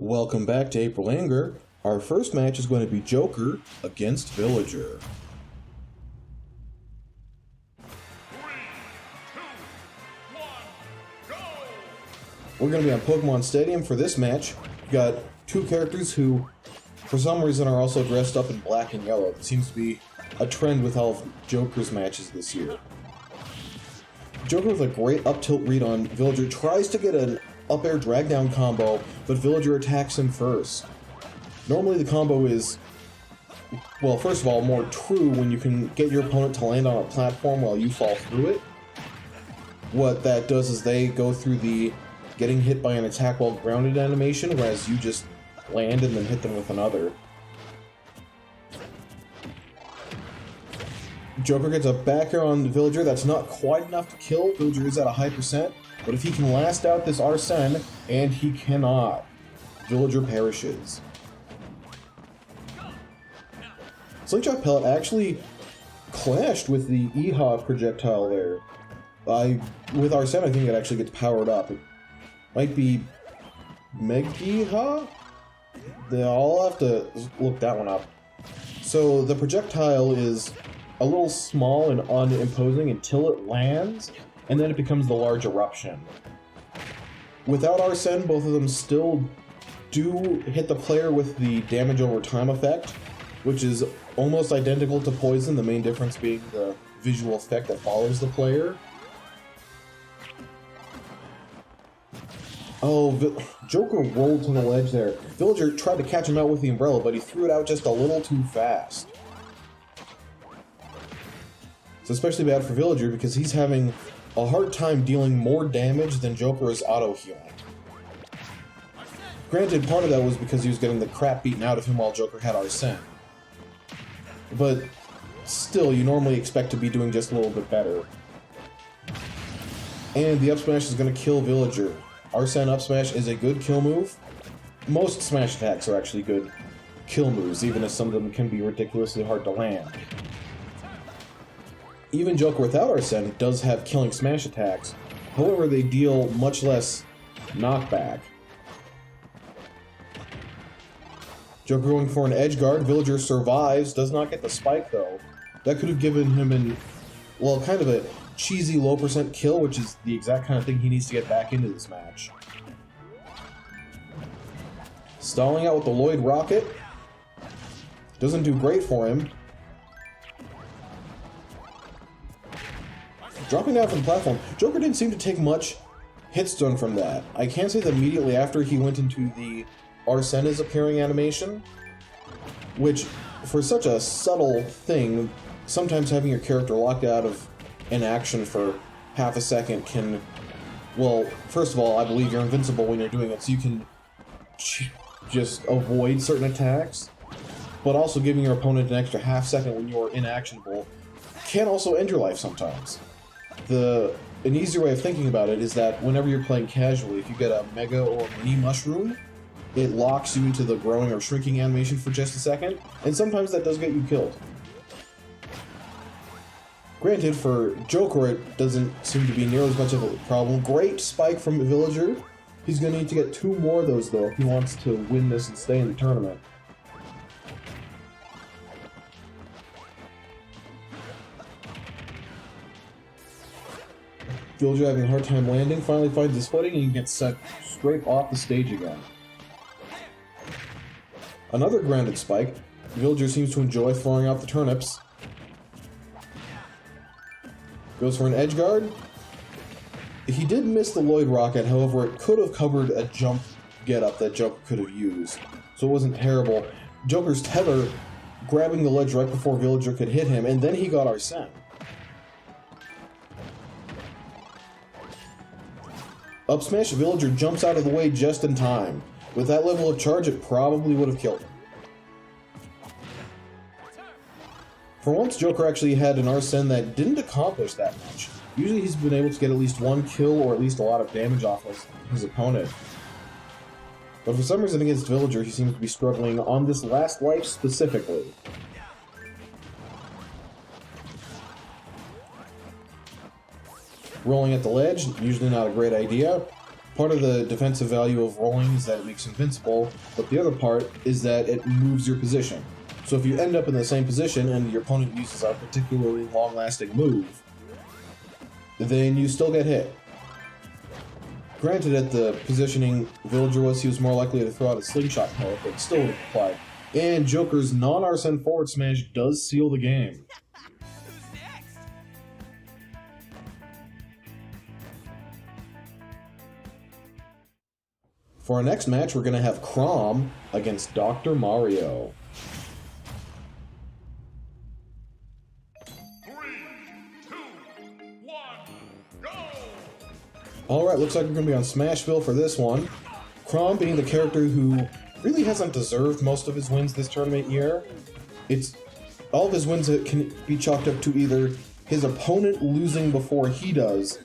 Welcome back to April Anger. Our first match is going to be Joker against Villager. 3, 2, 1, go! We're going to be on Pokemon Stadium for this match. We've got two characters who, for some reason, are also dressed up in black and yellow. It seems to be a trend with all of Joker's matches this year. Joker with a great up-tilt read on Villager tries to get an up-air drag-down combo, but Villager attacks him first. Normally the combo is, well, first of all, more true when you can get your opponent to land on a platform while you fall through it. What that does is they go through the getting hit by an attack while grounded animation, whereas you just land and then hit them with another. Joker gets a back air on the Villager. That's not quite enough to kill. Villager is at a high percent, but if he can last out this Arsene, and he cannot, Villager perishes. Slingshot Pellet actually clashed with the EHA projectile there. With Arsene, I think it actually gets powered up. It might be Meg-EHA? I'll have to look that one up. So the projectile is a little small and unimposing until it lands, and then it becomes the large eruption. Without Arsene, both of them still do hit the player with the damage over time effect, which is almost identical to Poison, the main difference being the visual effect that follows the player. Oh, Joker rolled to the ledge there. Villager tried to catch him out with the umbrella, but he threw it out just a little too fast. It's especially bad for Villager because he's having a hard time dealing more damage than Joker is auto-healing. Granted, part of that was because he was getting the crap beaten out of him while Joker had Arsene. But still, you normally expect to be doing just a little bit better. And the up smash is going to kill Villager. Arsene up smash is a good kill move. Most smash attacks are actually good kill moves, even if some of them can be ridiculously hard to land. Even Joker without Arsene does have killing smash attacks, however they deal much less knockback. Joker going for an edge guard, Villager survives, does not get the spike though. That could have given him kind of a cheesy low percent kill, which is the exact kind of thing he needs to get back into this match. Stalling out with the Lloyd Rocket. Doesn't do great for him. Dropping down from the platform, Joker didn't seem to take much hitstun from that. I can't say that immediately after he went into the Arsene is appearing animation, which, for such a subtle thing, sometimes having your character locked out of inaction for half a second can, well, first of all, I believe you're invincible when you're doing it, so you can just avoid certain attacks, but also giving your opponent an extra half second when you're inactionable can also end your life sometimes. An easier way of thinking about it is that whenever you're playing casually, if you get a Mega or Mini Mushroom, it locks you into the growing or shrinking animation for just a second, and sometimes that does get you killed. Granted, for Joker, it doesn't seem to be nearly as much of a problem. Great spike from Villager. He's going to need to get 2 more of those, though, if he wants to win this and stay in the tournament. Villager having a hard time landing, finally finds his footing, and he gets set straight off the stage again. Another grounded spike. Villager seems to enjoy throwing out the turnips. Goes for an edge guard. He did miss the Lloyd Rocket, however, it could have covered a jump get-up that Joker could have used, so it wasn't terrible. Joker's tether grabbing the ledge right before Villager could hit him, and then he got Arsene. Up smash, Villager jumps out of the way just in time. With that level of charge, it probably would have killed him. For once, Joker actually had an Arsene that didn't accomplish that much. Usually he's been able to get at least 1 kill or at least a lot of damage off of his opponent. But for some reason against Villager, he seems to be struggling on this last life specifically. Rolling at the ledge, usually not a great idea. part of the defensive value of rolling is that it makes you invincible, but the other part is that it moves your position. So if you end up in the same position and your opponent uses a particularly long-lasting move, then you still get hit. Granted, at the positioning Villager was, he was more likely to throw out a slingshot pellet, but it still would have applied. And Joker's non-Arsene forward smash does seal the game. Who's next? For our next match, we're going to have Chrom against Dr. Mario. 3, 2, 1, go! Alright, looks like we're going to be on Smashville for this one. Chrom being the character who really hasn't deserved most of his wins this tournament year. It's all of his wins that can be chalked up to either his opponent losing before he does,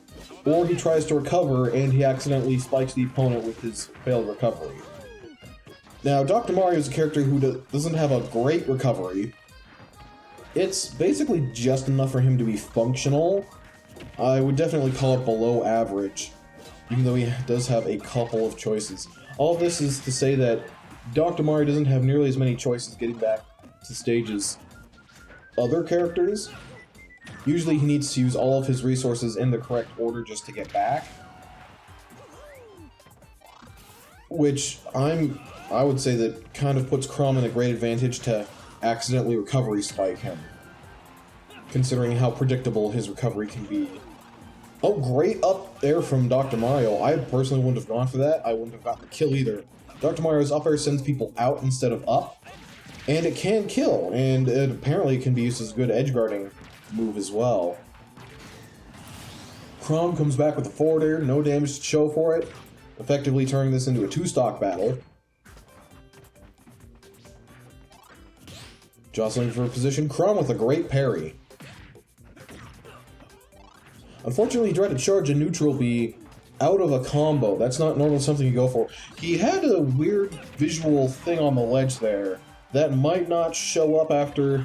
or he tries to recover and he accidentally spikes the opponent with his failed recovery. Now, Dr. Mario is a character who doesn't have a great recovery. It's basically just enough for him to be functional. I would definitely call it below average, even though he does have a couple of choices. All of this is to say that Dr. Mario doesn't have nearly as many choices getting back to stage as other characters. Usually he needs to use all of his resources in the correct order just to get back. Which I would say that kind of puts Chrom in a great advantage to accidentally recovery spike him, considering how predictable his recovery can be. Oh, great up there from Dr. Mario. I personally wouldn't have gone for that. I wouldn't have gotten the kill either. Dr. Mario's up air sends people out instead of up, and it can kill, and it apparently can be used as a good edge guarding move as well. Chrom comes back with a forward air, no damage to show for it, effectively turning this into a two-stock battle. Jostling for position, Chrom with a great parry. Unfortunately, he tried to charge a neutral B out of a combo. That's not normally something you go for. He had a weird visual thing on the ledge there that might not show up after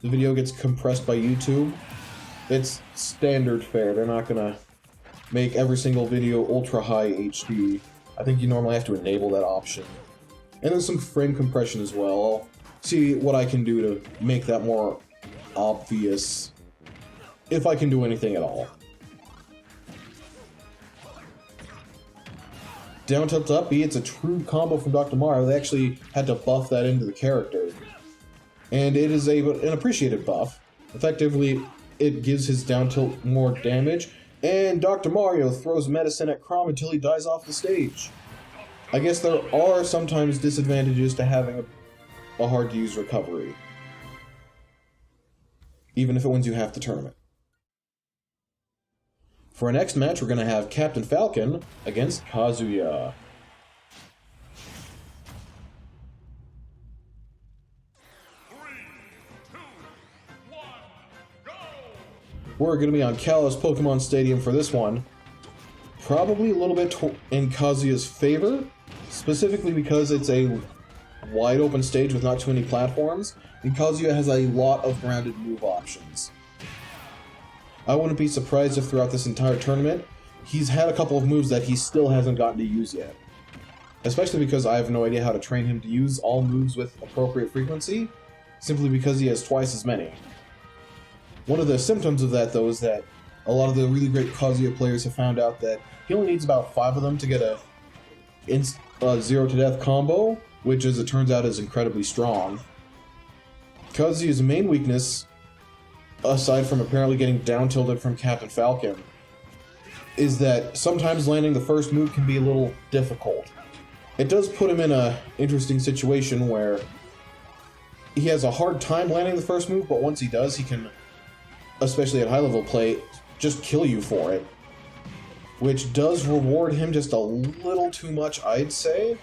the video gets compressed by YouTube. It's standard fare. They're not gonna make every single video ultra high HD. I think you normally have to enable that option. And there's some frame compression as well. I'll see what I can do to make that more obvious, if I can do anything at all. Down tilt up B, it's a true combo from Dr. Mario. They actually had to buff that into the character. And it is an appreciated buff. Effectively, it gives his down tilt more damage, and Dr. Mario throws medicine at Chrom until he dies off the stage. I guess there are sometimes disadvantages to having a hard-to-use recovery, even if it wins you half the tournament. For our next match, we're going to have Captain Falcon against Kazuya. 3, 2, 1, go! We're going to be on Kalos Pokemon Stadium for this one. Probably a little bit in Kazuya's favor, specifically because it's a wide open stage with not too many platforms, and Kazuya has a lot of grounded move options. I wouldn't be surprised if throughout this entire tournament, he's had a couple of moves that he still hasn't gotten to use yet. Especially because I have no idea how to train him to use all moves with appropriate frequency, simply because he has twice as many. One of the symptoms of that, though, is that a lot of the really great Kazuya players have found out that he only needs about 5 of them to get a zero to death combo, which as it turns out is incredibly strong. Kazuya's main weakness, aside from apparently getting down tilted from Captain Falcon, is that sometimes landing the first move can be a little difficult. It does put him in an interesting situation where he has a hard time landing the first move, but once he does, he can, especially at high level play, just kill you for it. Which does reward him just a little too much, I'd say.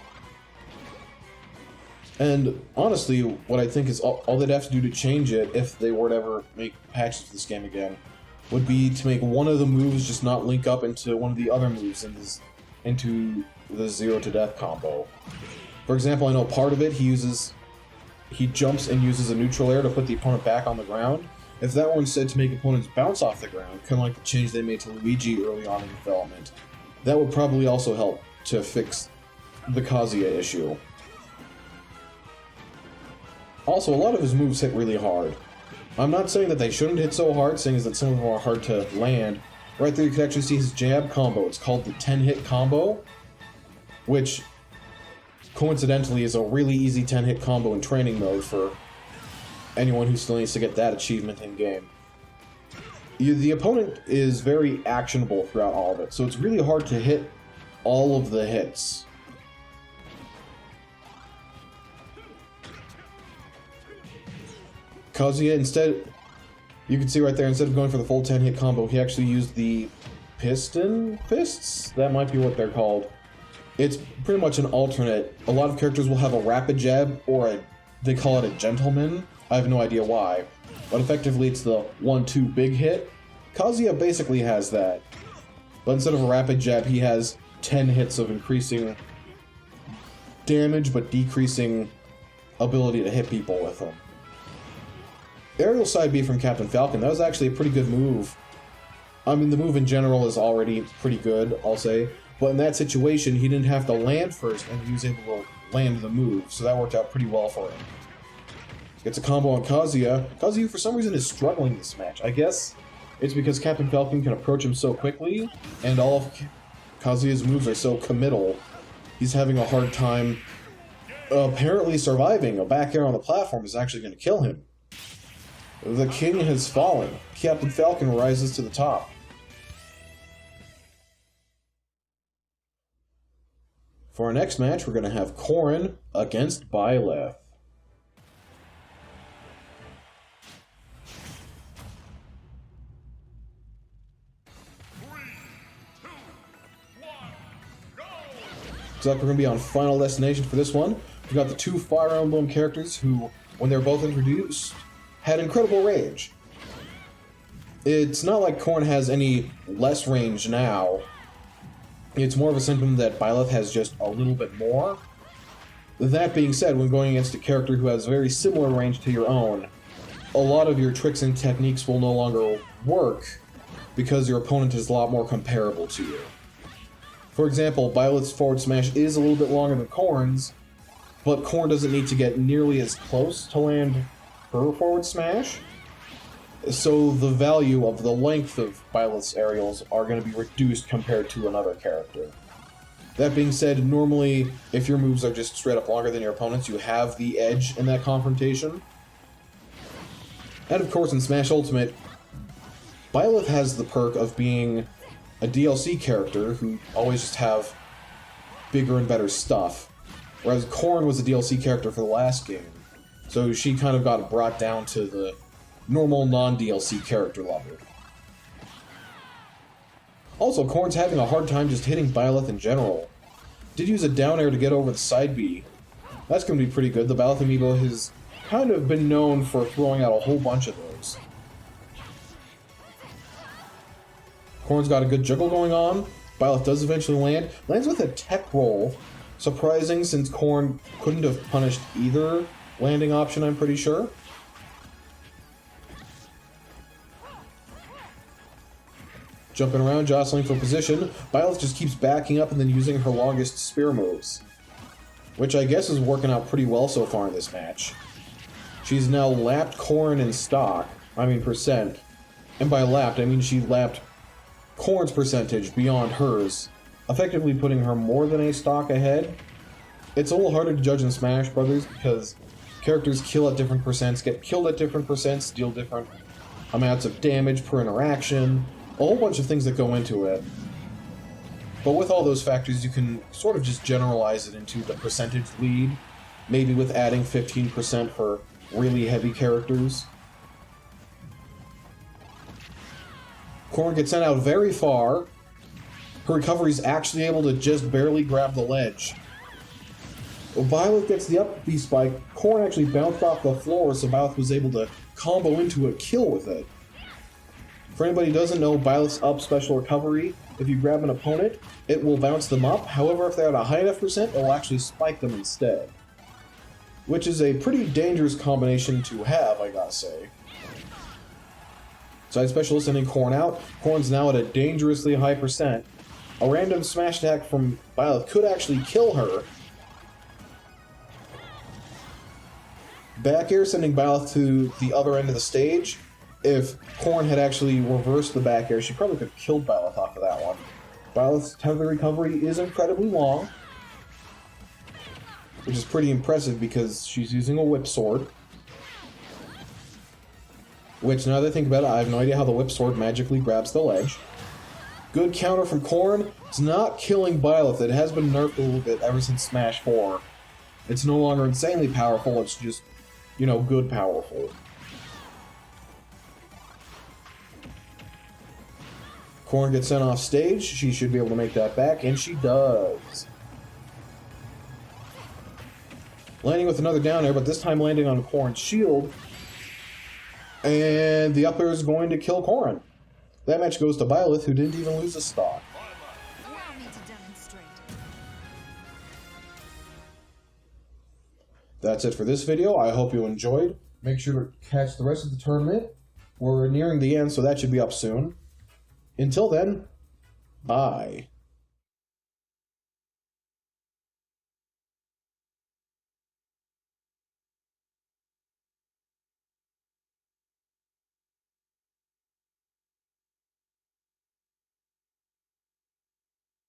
And honestly, what I think is all they'd have to do to change it, if they were to ever make patches for this game again, would be to make one of the moves just not link up into one of the other moves into the zero to death combo. For example, I know part of it he jumps and uses a neutral air to put the opponent back on the ground. If that were instead to make opponents bounce off the ground, kind of like the change they made to Luigi early on in development, That would probably also help to fix the Kazuya issue. Also, a lot of his moves hit really hard. I'm not saying that they shouldn't hit so hard, seeing as that some of them are hard to land. Right there you can actually see his jab combo. It's called the 10-hit combo, which coincidentally is a really easy 10-hit combo in training mode for anyone who still needs to get that achievement in-game. The opponent is very actionable throughout all of it, so it's really hard to hit all of the hits. Kazuya, instead, you can see right there, instead of going for the full 10-hit combo, he actually used the piston fists? That might be what they're called. It's pretty much an alternate. A lot of characters will have a rapid jab, or they call it a gentleman. I have no idea why. But effectively, it's the 1-2 big hit. Kazuya basically has that. But instead of a rapid jab, he has 10 hits of increasing damage, but decreasing ability to hit people with them. Aerial side B from Captain Falcon, that was actually a pretty good move. I mean, the move in general is already pretty good, I'll say. But in that situation, he didn't have to land first, and he was able to land the move, so that worked out pretty well for him. Gets a combo on Kazuya. Kazuya, for some reason, is struggling this match. I guess it's because Captain Falcon can approach him so quickly, and all of Kazuya's moves are so committal. He's having a hard time apparently surviving. A back air on the platform is actually going to kill him. The king has fallen. Captain Falcon rises to the top. For our next match, we're going to have Corrin against Byleth. Looks like we're going to be on Final Destination for this one. We've got the two Fire Emblem characters who, when they were both introduced, had incredible range. It's not like Corrin has any less range now. It's more of a symptom that Byleth has just a little bit more. That being said, when going against a character who has very similar range to your own, a lot of your tricks and techniques will no longer work because your opponent is a lot more comparable to you. For example, Byleth's forward smash is a little bit longer than Corrin's, but Corrin doesn't need to get nearly as close to land her forward smash, so the value of the length of Byleth's aerials are going to be reduced compared to another character. That being said, normally, if your moves are just straight up longer than your opponent's, you have the edge in that confrontation. And of course, in Smash Ultimate, Byleth has the perk of being a DLC character who always just have bigger and better stuff, whereas Corrin was a DLC character for the last game. So she kind of got brought down to the normal non-DLC character level. Also, Corrin's having a hard time just hitting Byleth in general. Did use a down air to get over the side B. That's going to be pretty good. The Byleth amiibo has kind of been known for throwing out a whole bunch of those. Corrin's got a good juggle going on. Byleth does eventually land. Lands with a tech roll. Surprising, since Corrin couldn't have punished either landing option, I'm pretty sure. Jumping around, jostling for position, Byleth just keeps backing up and then using her longest spear moves, which I guess is working out pretty well so far in this match. She's now lapped Corrin in stock, percent, and by lapped I mean she lapped Corrin's percentage beyond hers, effectively putting her more than a stock ahead. It's a little harder to judge in Smash Brothers because characters kill at different percents, get killed at different percents, deal different amounts of damage per interaction, a whole bunch of things that go into it. But with all those factors, you can sort of just generalize it into the percentage lead, maybe with adding 15% for really heavy characters. Corrin gets sent out very far. Her recovery's actually able to just barely grab the ledge. Byleth gets the up B spike. Corrin actually bounced off the floor, so Byleth was able to combo into a kill with it. For anybody who doesn't know, Byleth's up special recovery, if you grab an opponent, it will bounce them up. However, if they're at a high enough percent, it will actually spike them instead. Which is a pretty dangerous combination to have, I gotta say. Side special sending Corrin out. Corrin's now at a dangerously high percent. A random smash attack from Byleth could actually kill her. Back air sending Byleth to the other end of the stage. If Corrin had actually reversed the back air, she probably could have killed Byleth off of that one. Byleth's tether recovery is incredibly long, which is pretty impressive because she's using a whip sword. Which, now that I think about it, I have no idea how the whip sword magically grabs the ledge. Good counter from Corrin. It's not killing Byleth. It has been nerfed a little bit ever since Smash 4. It's no longer insanely powerful, it's just, you know, good powerful. Corrin gets sent off stage. She should be able to make that back, and she does. Landing with another down air, but this time landing on Corrin's shield. And the up air is going to kill Corrin. That match goes to Byleth, who didn't even lose a stock. Allow me to demonstrate. That's it for this video. I hope you enjoyed. Make sure to catch the rest of the tournament. We're nearing the end, so that should be up soon. Until then, bye.